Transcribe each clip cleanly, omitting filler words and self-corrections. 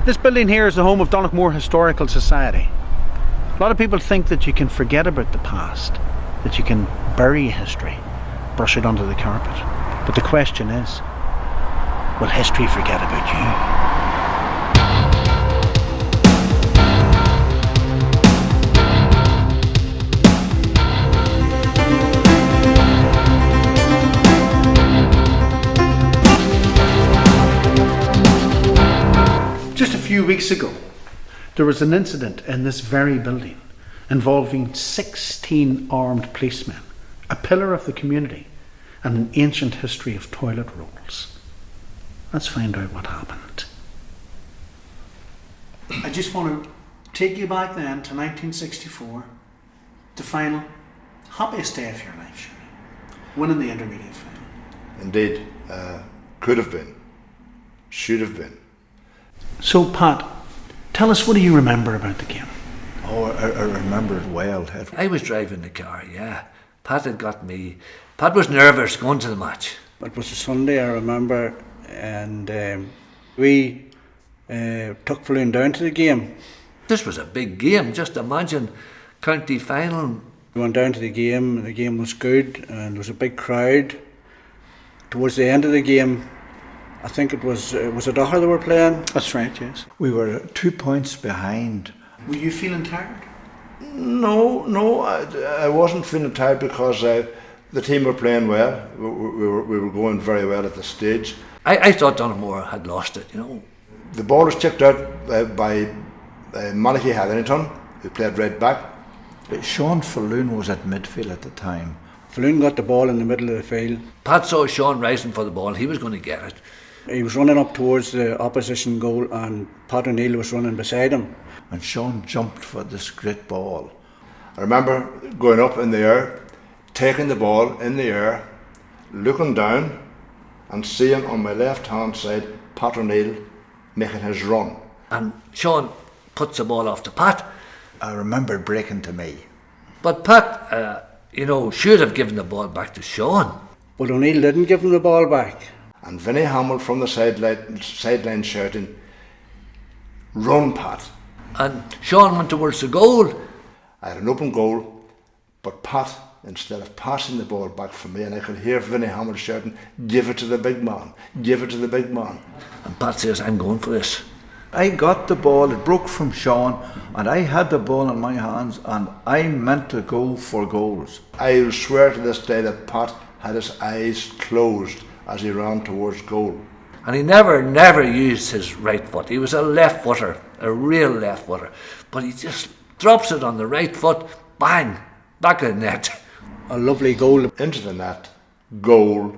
This building here is the home of Donaghmore Historical Society. A lot of people think that you can forget about the past, that you can bury history, brush it under the carpet. But the question is, will history forget about you? Just a few weeks ago, there was an incident in this very building involving 16 armed policemen, a pillar of the community, and an ancient history of toilet rolls. Let's find out what happened. I just want to take you back then to 1964, the final happiest day of your life, surely, winning the intermediate final. Indeed, could have been, should have been. So, Pat, tell us, what do you remember about the game? Oh, I remember it well. I was driving the car, yeah. Pat had got me. Pat was nervous going to the match. It was a Sunday, I remember, and we took Floon down to the game. This was a big game. Just imagine, county final. We went down to the game was good, and there was a big crowd. Towards the end of the game, I think it was Donaghmore they were playing. That's right, yes. We were 2 points behind. Were you feeling tired? No, I wasn't feeling tired because the team were playing well. We were going very well at the stage. I thought Donaghmore had lost it, you know. The ball was checked out by Malachi Hetherington, who played right back. Sean Falloon was at midfield at the time. Floon got the ball in the middle of the field. Pat saw Sean rising for the ball. He was going to get it. He was running up towards the opposition goal, and Pat O'Neill was running beside him. And Sean jumped for this great ball. I remember going up in the air, taking the ball in the air, looking down and seeing on my left hand side Pat O'Neill making his run. And Sean puts the ball off to Pat. I remember it breaking to me. But Pat, should have given the ball back to Sean. But O'Neill didn't give him the ball back. And Vinnie Hamill from the sideline shouting, "Run, Pat." And Sean went towards the goal. I had an open goal, but Pat, instead of passing the ball back for me, and I could hear Vinnie Hamill shouting, "Give it to the big man, give it to the big man." And Pat says, "I'm going for this." I got the ball, it broke from Sean, and I had the ball in my hands, and I meant to go for goals. I will swear to this day that Pat had his eyes closed as he ran towards goal. And he never used his right foot. He was a left footer, a real left footer. But he just drops it on the right foot, bang, back of the net. A lovely goal. Into the net, goal,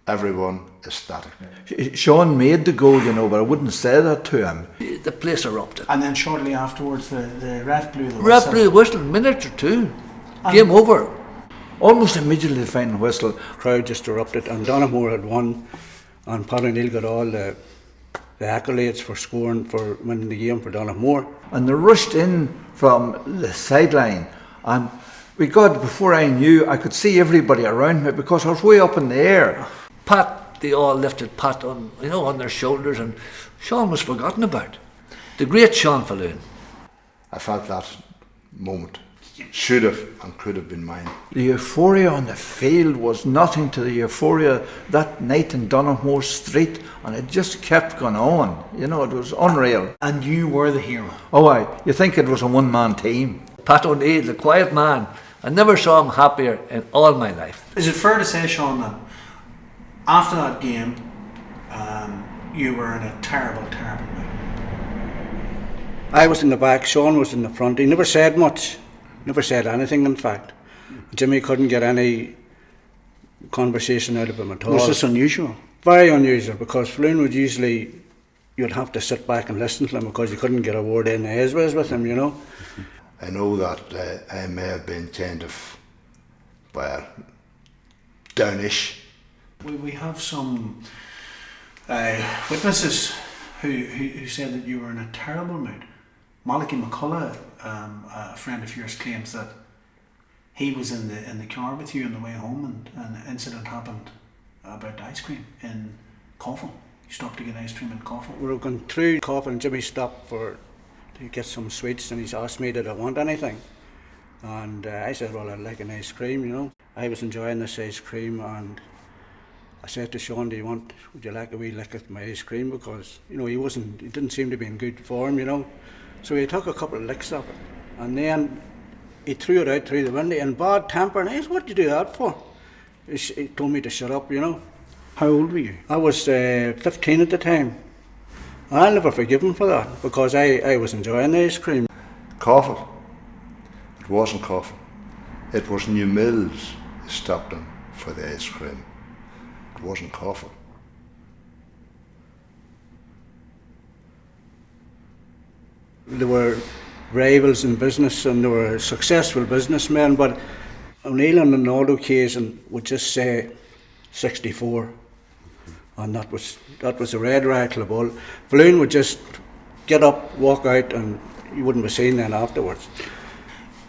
everyone ecstatic. Sean made the goal, but I wouldn't say that to him. The place erupted. And then shortly afterwards, the ref blew the whistle. Ref blew the whistle, a minute or two. Game over. Almost immediately the final whistle. Crowd just erupted, and Donaghmore had won, and Pat O'Neill got all the accolades for winning the game for Donaghmore. And they rushed in from the sideline, and before I knew, I could see everybody around me because I was way up in the air. Pat, they all lifted Pat on their shoulders, and Sean was forgotten about. The great Sean Falloon. I felt that moment should have and could have been mine. The euphoria on the field was nothing to the euphoria that night in Donaghmore Street, and it just kept going on. It was unreal. And you were the hero. Oh, you think it was a one-man team. Pat O'Neill, the quiet man. I never saw him happier in all my life. Is it fair to say, Sean, that after that game, you were in a terrible, terrible mood? I was in the back, Sean was in the front. He never said much. Never said anything, in fact. Jimmy couldn't get any conversation out of him at all. Was this unusual? Very unusual, because Floon would usually, you'd have to sit back and listen to him because you couldn't get a word in edgeways with him, I know that I may have been kind of, downish. We have some witnesses who said that you were in a terrible mood. Malachi McCullough, a friend of yours, claims that he was in the car with you on the way home, and an incident happened about ice cream in Coffin. You stopped to get ice cream and coffee? We were going through coffee and Jimmy stopped to get some sweets and he's asked me did I want anything. And I said, well, I'd like an ice cream, you know. I was enjoying this ice cream and I said to Sean, would you like a wee lick of my ice cream? Because, you know, he didn't seem to be in good form, you know. So he took a couple of licks of it and then he threw it out through the window in bad temper and I said, what did you do that for? He told me to shut up, you know. How old were you? I was 15 at the time. I'll never forgive him for that because I was enjoying the ice cream. Coffee. It wasn't coffee. It was New Mills who stopped him for the ice cream. It wasn't coffee. There were rivals in business and there were successful businessmen, but O'Neill on an odd occasion would just say 64. And that was a red rifle ball. Balloon would just get up, walk out, and you wouldn't be seen then afterwards.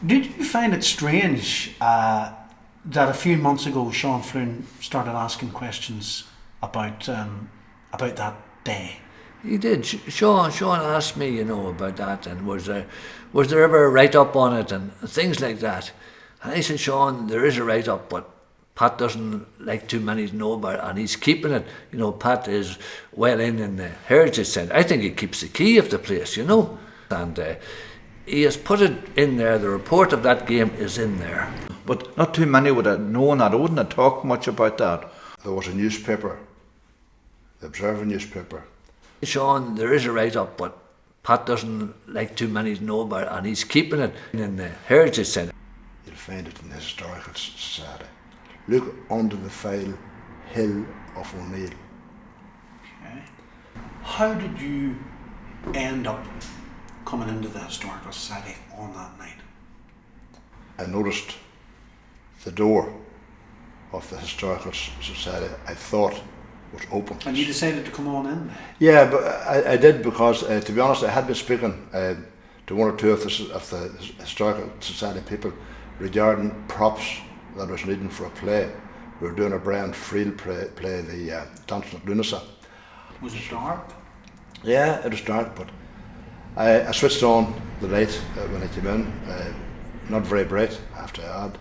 Did you find it strange that a few months ago Sean Flynn started asking questions about that day? He did. Sean asked me, you know, about that, and was there ever a write-up on it and things like that. And I said, Sean, there is a write-up, but Pat doesn't like too many to know about it, and he's keeping it. You know, Pat is well in the Heritage Centre. I think he keeps the key of the place, you know. And he has put it in there. The report of that game is in there. But not too many would have known that. I wouldn't have talked much about that. There was a newspaper, the Observer newspaper. Sean, there is a write-up, but Pat doesn't like too many to know about it, and he's keeping it in the Heritage Centre. You'll find it in the Historical Society. Look under the file, Hill of O'Neill. Okay. How did you end up coming into the Historical Society on that night? I noticed the door of the Historical Society, I thought, was open. And you decided to come on in? Yeah, but I did because, to be honest, I had been speaking to one or two of the Historical Society people regarding props that was needing for a play. We were doing a Brian Friel play, the Dancing at Lunasa. Was it dark? Yeah, it was dark, but I switched on the light when I came in, not very bright, I have to add,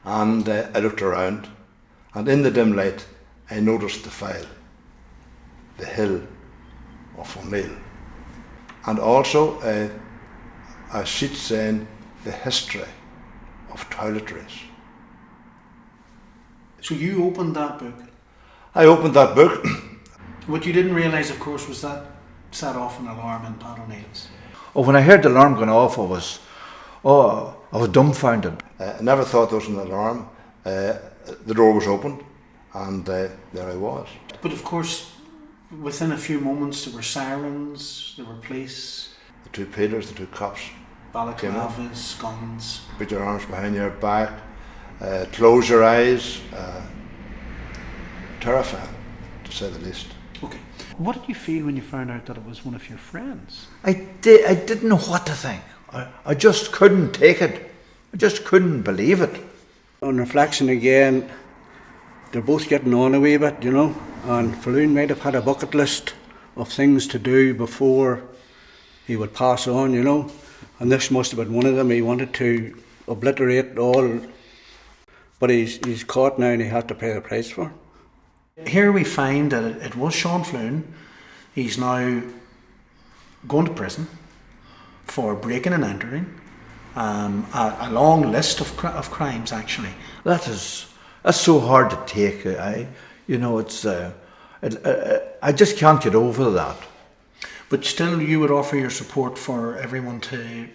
and I looked around, and in the dim light I noticed the file, the Hill of O'Neill, and also a sheet saying the history of toiletries. So you opened that book? I opened that book. What you didn't realise, of course, was that set off an alarm in Pat O'Neill's. Oh, when I heard the alarm going off, I was dumbfounded. I never thought there was an alarm. The door was opened, and there I was. But of course, within a few moments, there were sirens, there were police. The two peelers, the two cops. Balaclavas, guns. Put your arms behind your back, close your eyes. Terrifying, to say the least. Okay. What did you feel when you found out that it was one of your friends? I didn't know what to think. I just couldn't take it. I just couldn't believe it. On reflection again, they're both getting on a wee bit, you know, and Falloon might have had a bucket list of things to do before he would pass on, you know, and this must have been one of them. He wanted to obliterate all, but he's caught now and he had to pay the price for it. Here we find that it was Sean Flynn. He's now going to prison for breaking and entering. A long list of crimes, actually. That's so hard to take. You know, it's I just can't get over that. But still, you would offer your support for everyone to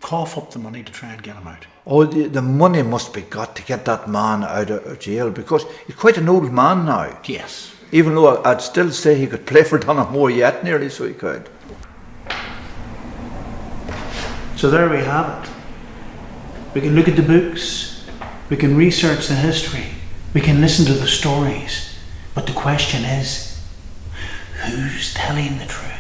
cough up the money to try and get him out. Oh, the money must be got to get that man out of jail, because he's quite an old man now. Yes. Even though I'd still say he could play for Donaghmore yet, nearly, so he could. So there we have it. We can look at the books, we can research the history, we can listen to the stories, but the question is, who's telling the truth?